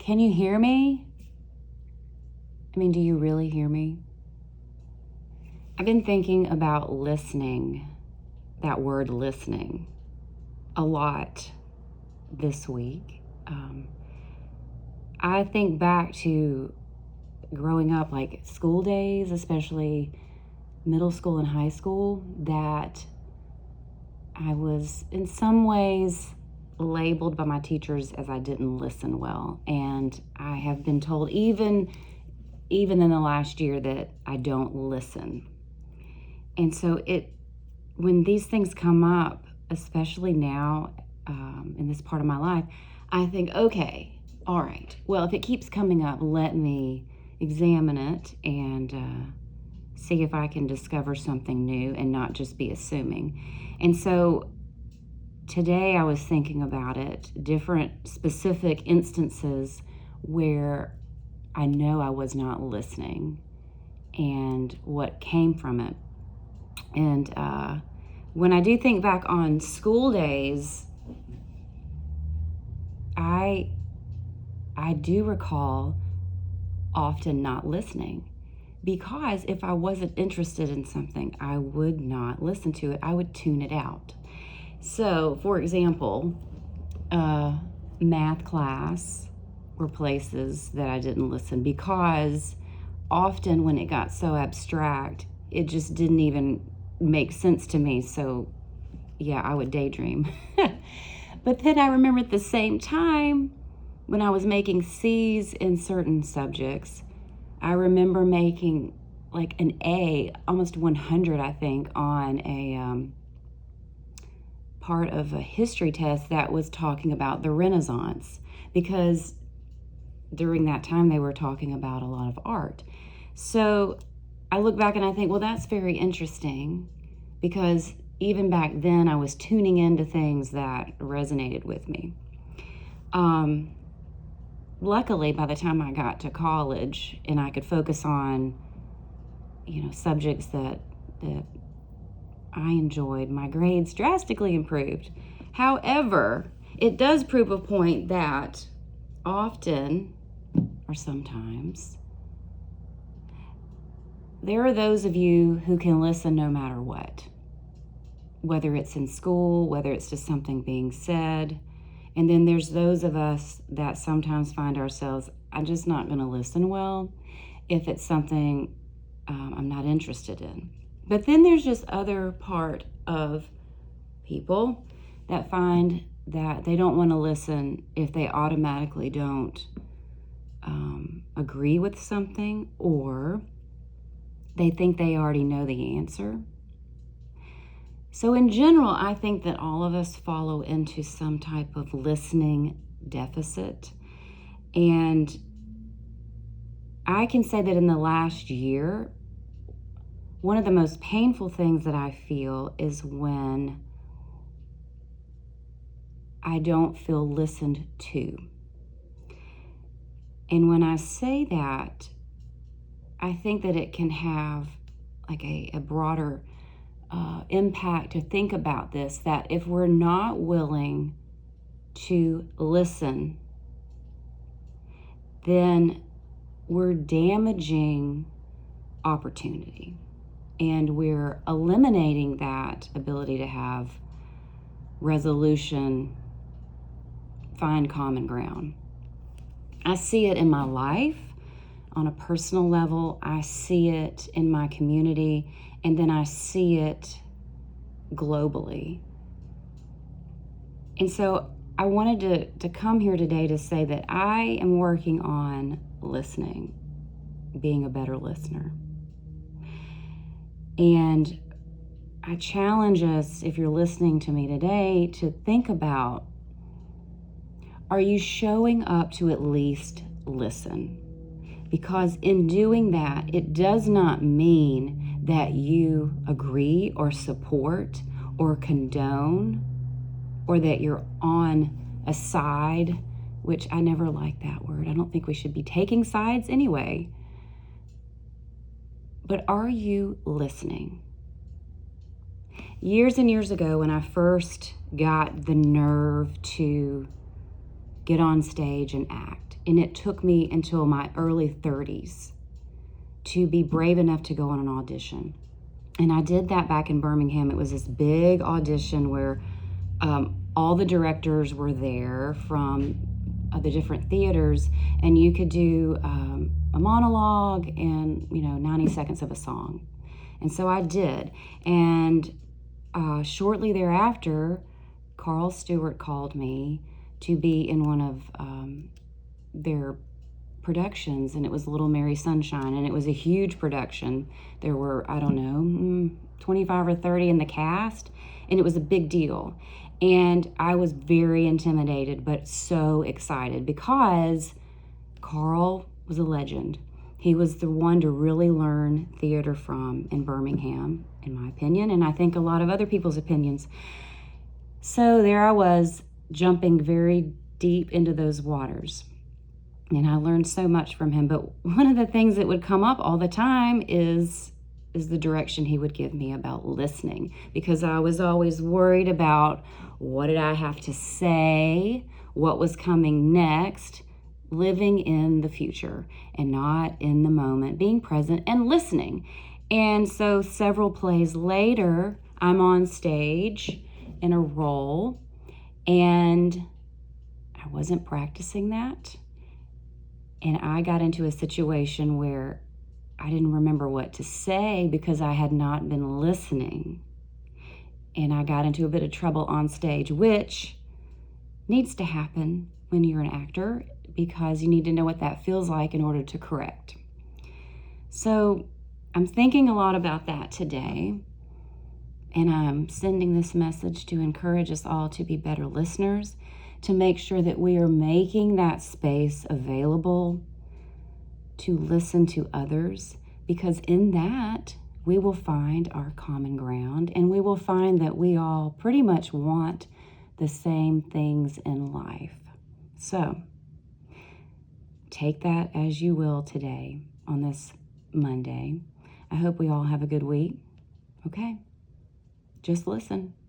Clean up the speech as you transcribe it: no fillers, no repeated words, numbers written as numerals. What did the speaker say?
Can you hear me? I mean, do you really hear me? I've been thinking about listening, that word listening, a lot this week. I think back to growing up, like school days, especially middle school and high school, that I was in some ways labeled by my teachers as I didn't listen well. And I have been told even in the last year that I don't listen. And so when these things come up, especially now in this part of my life, I think, okay, all right, well, if it keeps coming up, let me examine it and see if I can discover something new and not just be assuming. And so today I was thinking about it, different specific instances where I know I was not listening and what came from it. And when I do think back on school days, I do recall often not listening, because if I wasn't interested in something, I would not listen to it. I would tune it out. So, for example, math class were places that I didn't listen, because often when it got so abstract, it just didn't even make sense to me. So, yeah, I would daydream. But then I remember at the same time, when I was making C's in certain subjects, I remember making like an A, almost 100, I think, on a part of a history test that was talking about the Renaissance, because during that time they were talking about a lot of art. So I look back and I think, well, that's very interesting, because even back then I was tuning into things that resonated with me. Luckily, by the time I got to college and I could focus on, subjects that I enjoyed, my grades drastically improved. However, it does prove a point that often, or sometimes, there are those of you who can listen no matter what, whether it's in school, whether it's just something being said. And then there's those of us that sometimes find ourselves, I'm just not going to listen well if it's something I'm not interested in. But then there's this other part of people that find that they don't want to listen if they automatically don't agree with something, or they think they already know the answer. So in general, I think that all of us follow into some type of listening deficit. And I can say that in the last year, one of the most painful things that I feel is when I don't feel listened to. And when I say that, I think that it can have like a broader impact to think about this, that if we're not willing to listen, then we're damaging opportunity, and we're eliminating that ability to have resolution, find common ground. I see it in my life on a personal level. I see it in my community, and then I see it globally. And so I wanted to come here today to say that I am working on listening, being a better listener. And I challenge us, if you're listening to me today, to think about, are you showing up to at least listen? Because in doing that, it does not mean that you agree or support or condone, or that you're on a side, which I never like that word. I don't think we should be taking sides anyway. But are you listening? Years and years ago, when I first got the nerve to get on stage and act. And it took me until my early 30s to be brave enough to go on an audition. And I did that back in Birmingham. It was this big audition where all the directors were there from the different theaters, and you could do a monologue and 90 seconds of a song. And so I did. And shortly thereafter, Carl Stewart called me to be in one of their productions, and it was Little Mary Sunshine, and it was a huge production. There were, 25 or 30 in the cast, and it was a big deal. And I was very intimidated, but so excited because Carl was a legend. He was the one to really learn theater from in Birmingham, in my opinion, and I think a lot of other people's opinions. So there I was, jumping very deep into those waters. And I learned so much from him. But one of the things that would come up all the time is the direction he would give me about listening, because I was always worried about what did I have to say, what was coming next, living in the future and not in the moment, being present and listening. And so several plays later, I'm on stage in a role, and I wasn't practicing that. And I got into a situation where I didn't remember what to say because I had not been listening. And I got into a bit of trouble on stage, which needs to happen when you're an actor, because you need to know what that feels like in order to correct. So I'm thinking a lot about that today. And I'm sending this message to encourage us all to be better listeners, to make sure that we are making that space available to listen to others, because in that we will find our common ground, and we will find that we all pretty much want the same things in life. So take that as you will today on this Monday. I hope we all have a good week. Okay? Just listen.